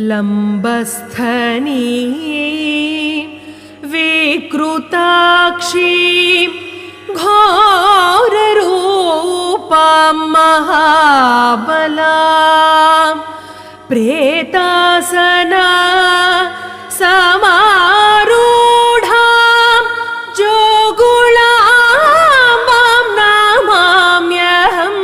लम्बस्थनी विकृताक्षी घोररूपां महाबला प्रेतासना समारूढां जोगुलाम्बां नमाम्यहम्।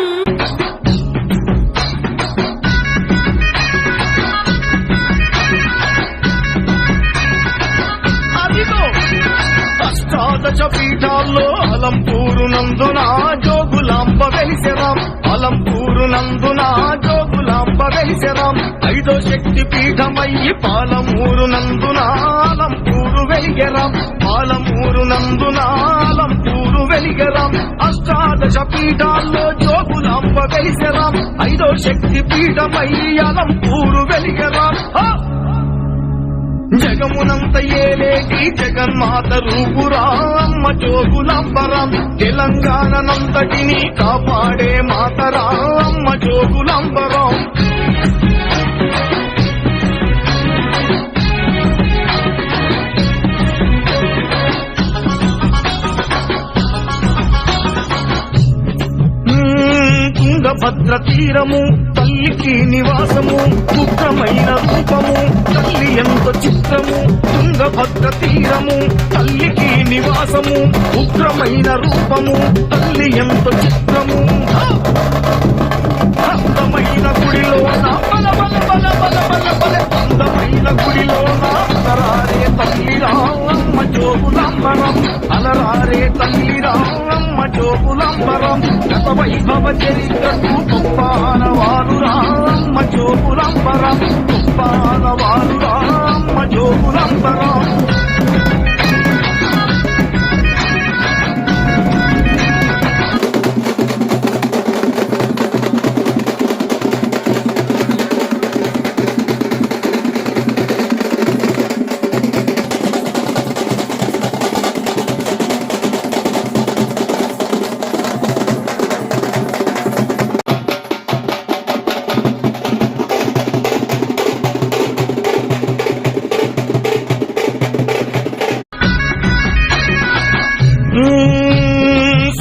అష్టాదశ పీఠాల్లో అలంపూరు నందున జోగులాంబ వెలిసెరాం, అలంపూరు నందున జోగులాంబ వెలిసెరాం. ఐదో శక్తి పీఠమయ్యి పాలమూరు నందున అలంపూరు వెలిగెరాం, పాలమూరు నందున అలంపూరు వెలిగెరాం. అష్టాదశ పీఠాల్లో జోగులాంబ వెలిసెరాం, ఐదో శక్తి పీఠమయ్యి అలంపూరు వెలిగెరాం. జగమునంత ఏలేటి జగన్మాత రూపురా అమ్మ జోగులాంబరం, తెలంగాణనంతటిని కాపాడే మాతరా అమ్మ జోగులాంబరం. తుంగభద్ర తీరము తల్లికి నివాసము, ఉగ్రమైన రూపము తల్లి ఎంత చిత్రము. తుంగభద్ర తీరము తల్లికి నివాసము, ఉగ్రమైన రూపము తల్లి ఎంత చిత్రము. అందమైన గుడిలోన బల బల బల బల బల బల, అందమైన గుడిలోన అలరారే తల్లిరా అమ్మ జోగులాంబరం, అలరారే తల్లిరా అమ్మ జోగులాంబరం. గత వైభవ చరిత్రకు గొప్పవారురా అమ్మ జోగులాంబరం, గొప్పవారురా అమ్మ జోగులాంబరం.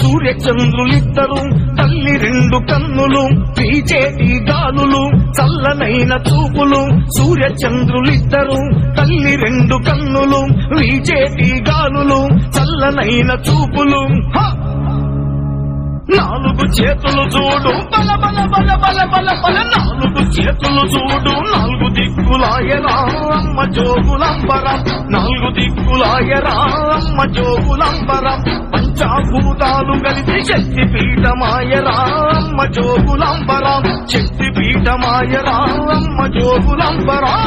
సూర్యచంద్రులిద్దరు తల్లి రెండు కన్నులు, పీచేటి గాలులు చల్లనైన చూపులు. సూర్యచంద్రులిద్దరు తల్లి రెండు కన్నులు, వీచేటి గాలులు చల్లనైన చూపులు. నాలుగు చేతులు చూడు బల బల బల బల బల బల, నాలుగు చేతులు చూడు నాలుగు దిక్కులాయరా అమ్మ జోగులాంబరం, నాలుగు దిక్కులాయరా అమ్మ జోగులాంబరం. పంచాభూతాలు కలిసి శక్తి పీఠమాయరా అమ్మ జోగులాంబరం, శక్తి పీఠమాయరా అమ్మ జోగులాంబరం.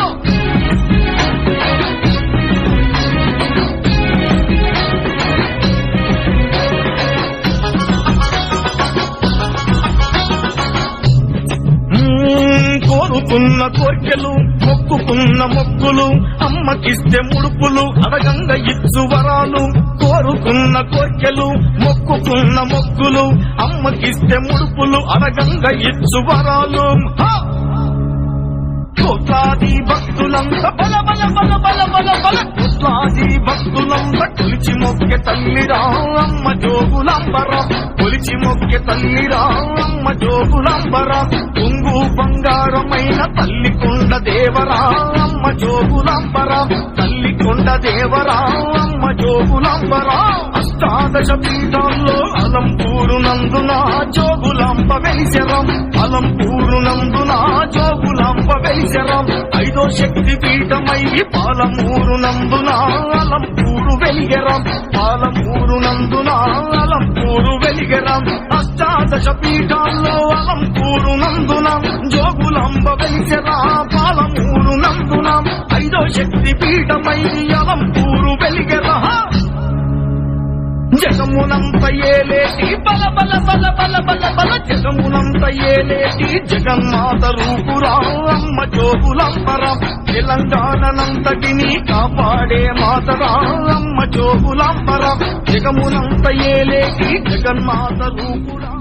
కోరుకున్న కోర్కెలు మొక్కుకున్న మొక్కులు, అమ్మకిస్తే ముడుపులు అడగంగా ఇచ్చు వరాలు. కోరుకున్న కోర్కెలు మొక్కుకున్న మొక్కులు, అమ్మకిస్తే ముడుపులు అడగంగా ఇచ్చు వరాలు. కోట్లాది భక్తులంతా బల బల బల బల బల బల, కోట్లాది భక్తులంతా కొలిచి మొక్కె తల్లిరా అమ్మ జోగులాంబరం, కొలిచి మొక్కె తల్లిరా అమ్మ జోగులాంబరం. కుంగు బంగారమైన తల్లి కొండ దేవరా అమ్మ జోగులాంబరం, తల్లి కొండ దేవరా అమ్మ జోగులాంబరం. అష్టాదశ పీఠాల్లో అలంపూరు నందున జోగులాంబ వెలిసెరాం, అలంపూరు నందున జోగులాంబ వెలిసెరాం. ఐదో శక్తి పీఠమయ్యి పాలమూరు నందున అలంపూరు వెలిగెరాం, పాలమూరు నందున అలంపూరు వెలిగెరాం. అష్టాదశ పీఠాల్లో అలంపూరు నందున జోగులాంబ వెలిసెరా, పాలమూరు నందున ఐదో శక్తి పీఠమయ్యి అలంపూరు వెలిగెరా. జగమునంత ఏలేటి బల బల బల బల బల బల, జగమునంత ఏలేటి జగన్మాత రూపురా అమ్మ జోగులాంబరం, తెలంగాణనంతటిని కాపాడే మాతరా అమ్మ జోగులాంబరం. జగమునంత ఏలేటి జగన్మాత రూపురా.